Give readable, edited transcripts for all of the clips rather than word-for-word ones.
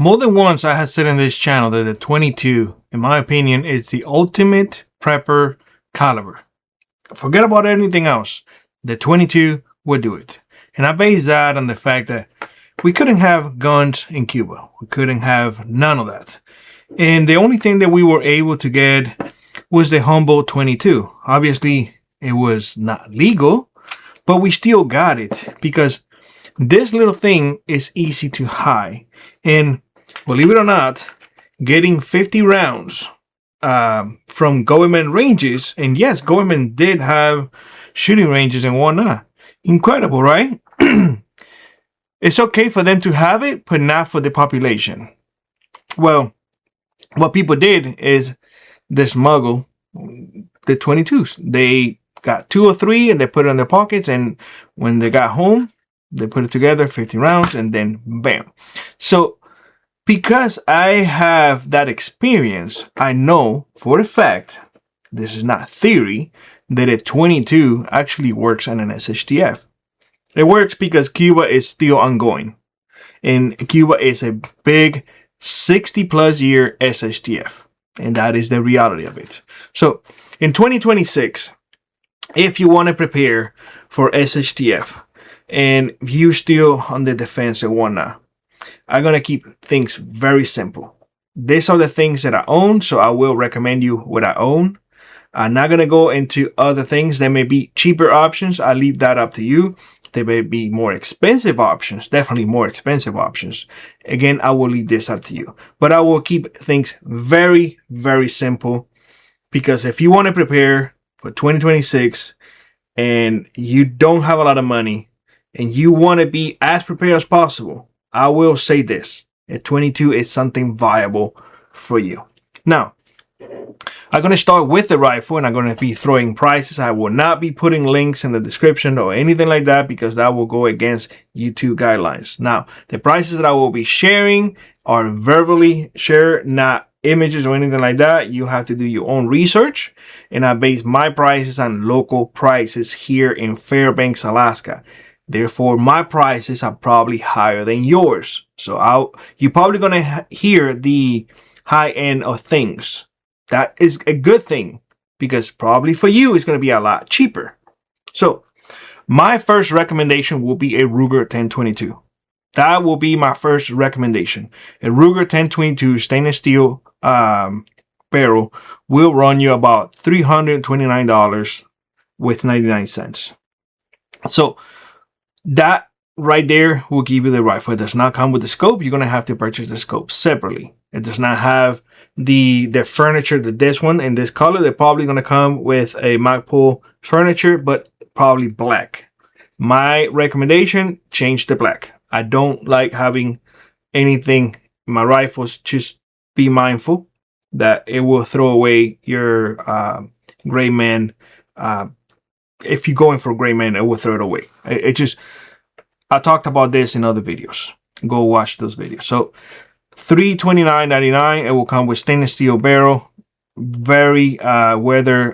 More than once I have said in this channel that the 22, in my opinion, is the ultimate prepper caliber. Forget about anything else. The 22 would do it. And I base that on the fact that we couldn't have guns in Cuba. We couldn't have none of that. And the only thing that we were able to get was the humble 22. Obviously, it was not legal, but we still got it because this little thing is easy to hide. And believe it or not, getting 50 rounds from government ranges, and yes, government did have shooting ranges and whatnot. Incredible, right? It's okay for them to have it, but not for the population. Well, what people did is they smuggle the 22s. They got 2 or 3 and they put it in their pockets, and when they got home, they put it together, 50 rounds, and then bam. So because I have that experience, I know for a fact, this is not theory, that a 22 actually works on an SHTF. It works because Cuba is still ongoing. And Cuba is a big 60 plus year SHTF. And that is the reality of it. So in 2026, if you want to prepare for SHTF and you're still on the defense and whatnot, I'm going to keep things very simple. These are the things that I own, so I will recommend you what I own. I'm not going to go into other things. There may be cheaper options. I leave that up to you. There may be more expensive options, definitely more expensive options. Again, I will leave this up to you. But I will keep things very, very simple, because if you want to prepare for 2026 and you don't have a lot of money and you want to be as prepared as possible, I will say this: a 22 is something viable for you. Now, I'm going to start with the rifle, and I'm going to be throwing prices. I will not be putting links in the description or anything like that, because that will go against YouTube guidelines. Now, the prices that I will be sharing are verbally shared, not images or anything like that. You have to do your own research, and I base my prices on local prices here in Fairbanks, Alaska. Therefore, my prices are probably higher than yours. So you're probably going to hear the high end of things. That is a good thing, because probably for you, it's going to be a lot cheaper. So my first recommendation will be a Ruger 1022. That will be my first recommendation. A Ruger 1022 stainless steel barrel will run you about $329 with 99 cents. So that right there will give you the rifle. It does not come with the scope. You're going to have to purchase the scope separately. It does not have the furniture that this one in this color. They're probably going to come with a Magpul furniture, but probably black. My recommendation, change to black. I don't like having anything in my rifles. Just be mindful that it will throw away your gray man. If you're going for a gray man, it will throw it away. I talked about this in other videos. Go watch those videos. So $329.99. It will come with stainless steel barrel, very weather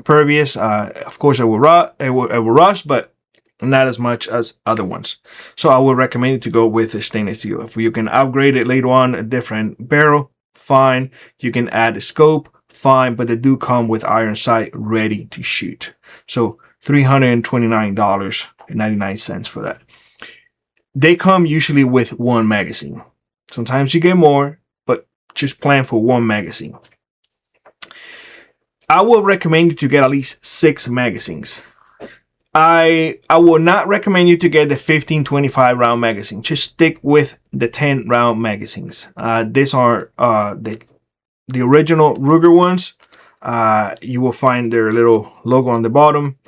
pervious. Of course, it will rust, but not as much as other ones. So I would recommend you to go with the stainless steel. If you can upgrade it later on, a different barrel, fine. You can add a scope, fine. But they do come with iron sight ready to shoot. So $329.99 for that. They come usually with one magazine. Sometimes you get more, but just plan for one magazine. I will recommend you to get at least 6 magazines. I will not recommend you to get the 15, 25 round magazine. Just stick with the 10 round magazines. These are the original Ruger ones. You will find their little logo on the bottom.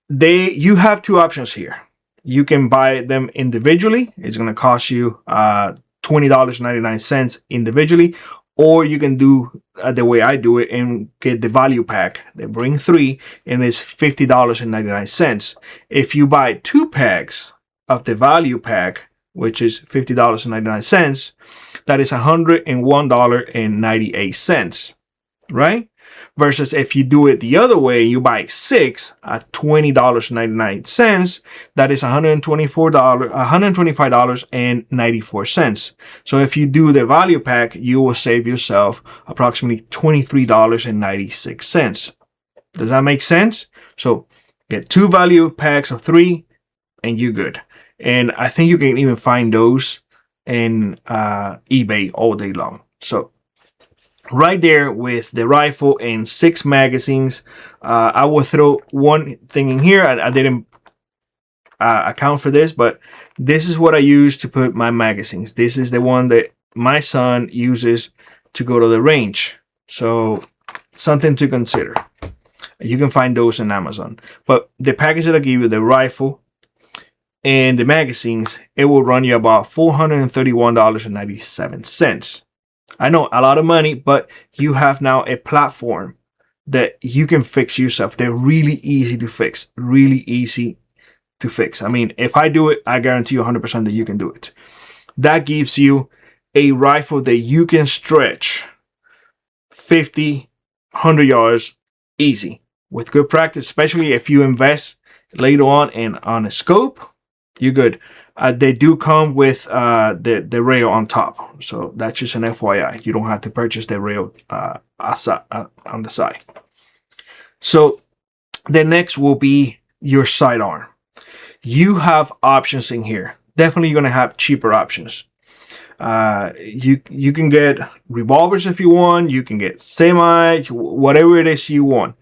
You have 2 options here. You can buy them individually. It's going to cost you $20.99 individually, or you can do the way I do it and get the value pack. They bring 3 and it's $50.99. If you buy 2 packs of the value pack, which is $50.99, that is $101.98, right? Versus if you do it the other way, you buy 6 at $20.99, that is $125.94. So if you do the value pack, you will save yourself approximately $23.96. Does that make sense? So get 2 value packs of 3 and you're good. And I think you can even find those in eBay all day long. So right there with the rifle and 6 magazines. I will throw one thing in here. I didn't account for this, but this is what I use to put my magazines. This is the one that my son uses to go to the range. So something to consider. You can find those on Amazon. But the package that I give you, the rifle and the magazines, it will run you about $431.97. I know, a lot of money, but you have now a platform that you can fix yourself. They're really easy to fix. Really easy to fix. I mean, if I do it, I guarantee you 100% that you can do it. That gives you a rifle that you can stretch 50, 100 yards easy with good practice, especially if you invest later on a scope. You're good. They do come with the rail on top, so that's just an FYI. You don't have to purchase the rail on the side. So the next will be your sidearm. You have options in here. Definitely you're gonna have cheaper options. You can get revolvers if you want. You can get semi, whatever it is you want.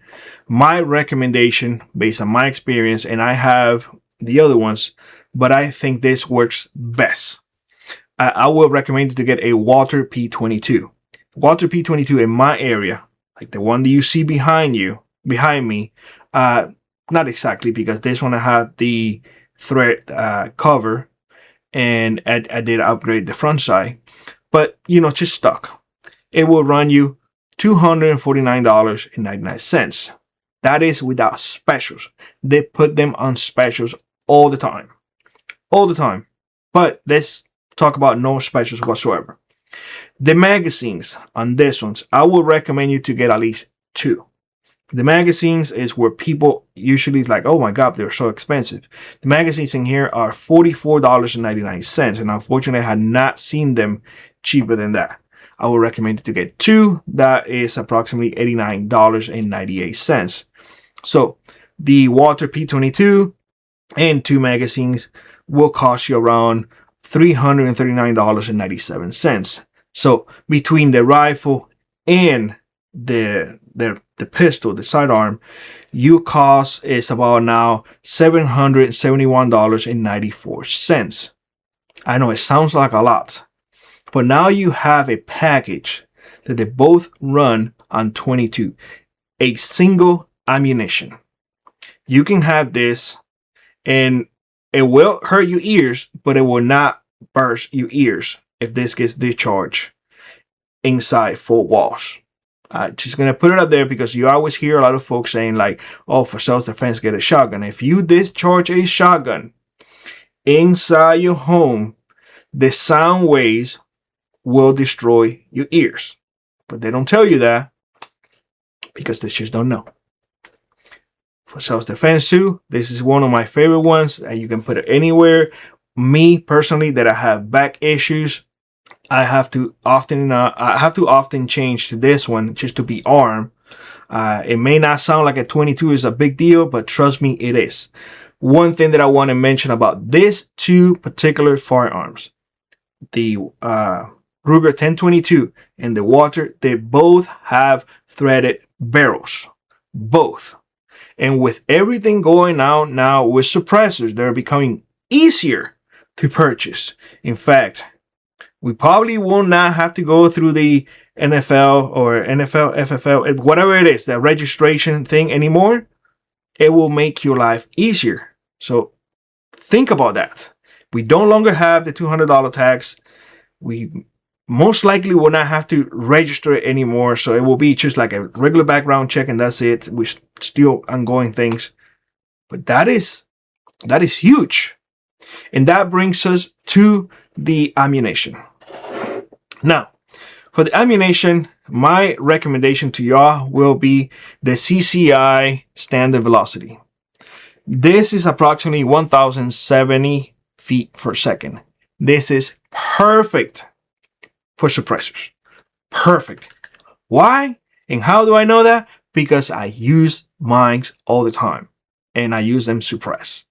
My recommendation, based on my experience, and I have the other ones, but I think this works best. I would recommend you to get a Walther P22. Walther P22 in my area, like the one that you see behind me, not exactly, because this one I had the thread cover, and I did upgrade the front side, but just stock. It will run you $249.99. That is without specials. They put them on specials all the time. But let's talk about no specials whatsoever. The magazines on this ones, I would recommend you to get at least 2. The magazines is where people usually like, oh my God, they're so expensive. The magazines in here are $44.99, and unfortunately I had not seen them cheaper than that. I would recommend you to get 2. That is approximately $89.98. So the Walther P22 and 2 magazines will cost you around $339.97. So between the rifle and the pistol, the sidearm, your cost is about now $771.94. I know it sounds like a lot, but now you have a package that they both run on 22, a single ammunition. You can have this, and it will hurt your ears, but it will not burst your ears if this gets discharged inside 4 walls. Just gonna put it up there because you always hear a lot of folks saying like, oh, for self-defense, get a shotgun. If you discharge a shotgun inside your home, the sound waves will destroy your ears. But they don't tell you that because they just don't know. For self-defense too, this is one of my favorite ones, and you can put it anywhere. Me personally, that I have back issues, I have to often change to this one just to be armed. It may not sound like a 22 is a big deal, but trust me, it is. One thing that I want to mention about these 2 particular firearms, the Ruger 1022 and the Walther, they both have threaded barrels. Both. And with everything going out now with suppressors, they're becoming easier to purchase. In fact, we probably will not have to go through the NFL or NFL, FFL, whatever it is, that registration thing anymore. It will make your life easier. So think about that. We no longer have the $200 tax. We most likely will not have to register it anymore. So it will be just like a regular background check, and that's it. We still ongoing things. But that is huge. And that brings us to the ammunition. Now, for the ammunition, my recommendation to y'all will be the CCI standard velocity. This is approximately 1070 feet per second. This is perfect for suppressors. Perfect. Why? And how do I know that? Because I use mine all the time and I use them suppress.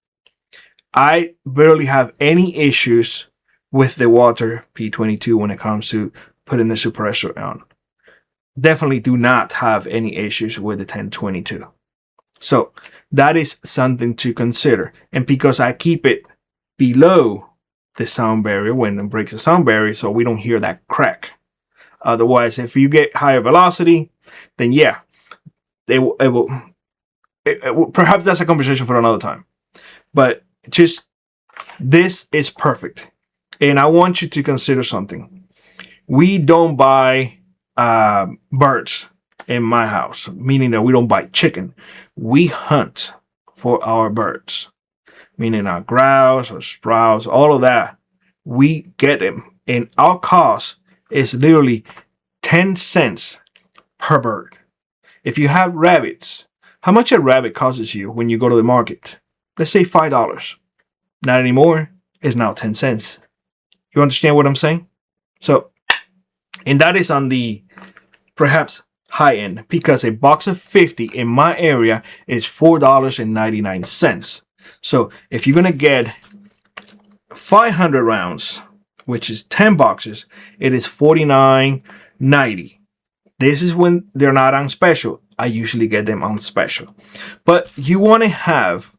I barely have any issues with the Walther P22 when it comes to putting the suppressor on. Definitely do not have any issues with the 1022. So that is something to consider. And because I keep it below the sound barrier when it breaks the sound barrier, so we don't hear that crack. Otherwise, if you get higher velocity, then yeah, perhaps that's a conversation for another time. But just this is perfect. And I want you to consider something. We don't buy birds in my house, meaning that we don't buy chicken. We hunt for our birds, meaning our grouse or sprouts, all of that. We get them, and our cost is literally 10 cents per bird. If you have rabbits, how much a rabbit costs you when you go to the market? Let's say $5. Not anymore. It's now 10 cents. You understand what I'm saying? So, and that is on the perhaps high end, because a box of 50 in my area is $4.99. So if you're gonna get 500 rounds, which is 10 boxes, it is $49.90. This is when they're not on special. I usually get them on special. But you want to have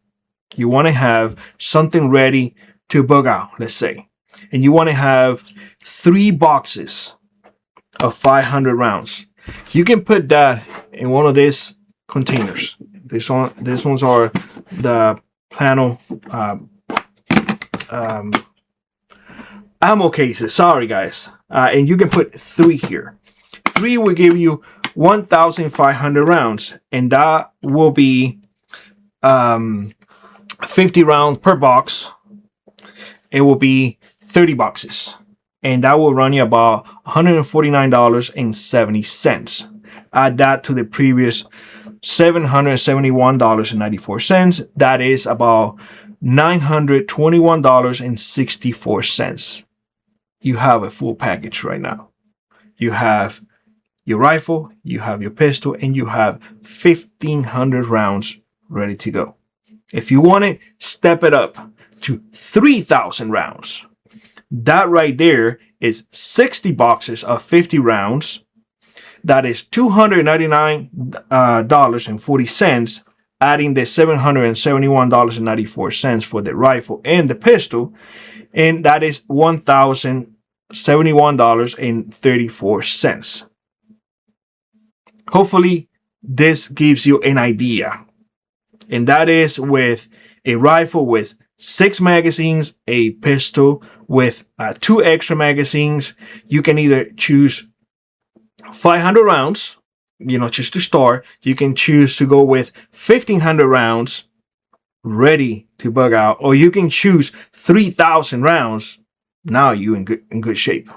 something ready to bug out, let's say. And you want to have 3 boxes of 500 rounds. You can put that in one of these containers. These ones are the Plano ammo cases. Sorry, guys. And you can put 3 here. 3 will give you 1,500 rounds, and that will be 50 rounds per box. It will be 30 boxes, and that will run you about $149.70. Add that to the previous $771.94. That is about $921.64. You have a full package right now. You have your rifle, you have your pistol, and you have 1,500 rounds ready to go. If you want to step it up to 3,000 rounds, that right there is 60 boxes of 50 rounds. That is $299.40, adding the $771.94 for the rifle and the pistol, and that is $1,071.34. Hopefully, this gives you an idea. And that is with a rifle with 6 magazines, a pistol with 2 extra magazines. You can either choose 500 rounds, just to start. You can choose to go with 1,500 rounds ready to bug out, or you can choose 3,000 rounds. Now you're in good shape.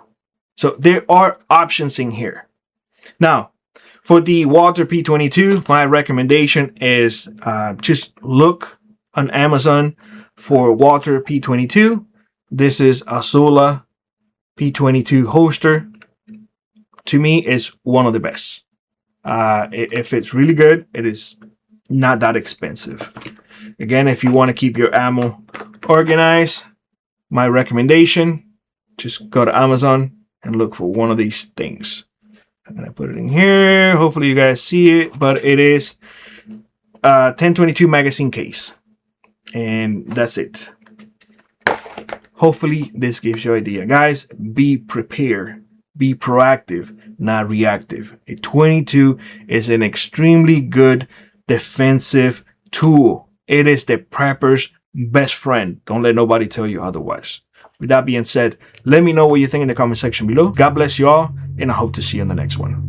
So there are options in here. Now, for the Walther P22, my recommendation is just look on Amazon for Walther P22. This is Azula P22 holster. To me, is one of the best. If it's really good, it is not that expensive. Again, if you want to keep your ammo organized, my recommendation, just go to Amazon and look for one of these things. I'm going to put it in here. Hopefully you guys see it, but it is a 1022 magazine case. And that's it. Hopefully this gives you an idea. Guys, be prepared. Be proactive, not reactive. A 22 is an extremely good defensive tool. It is the prepper's best friend. Don't let nobody tell you otherwise. With that being said, let me know what you think in the comment section below. God bless you all, and I hope to see you in the next one.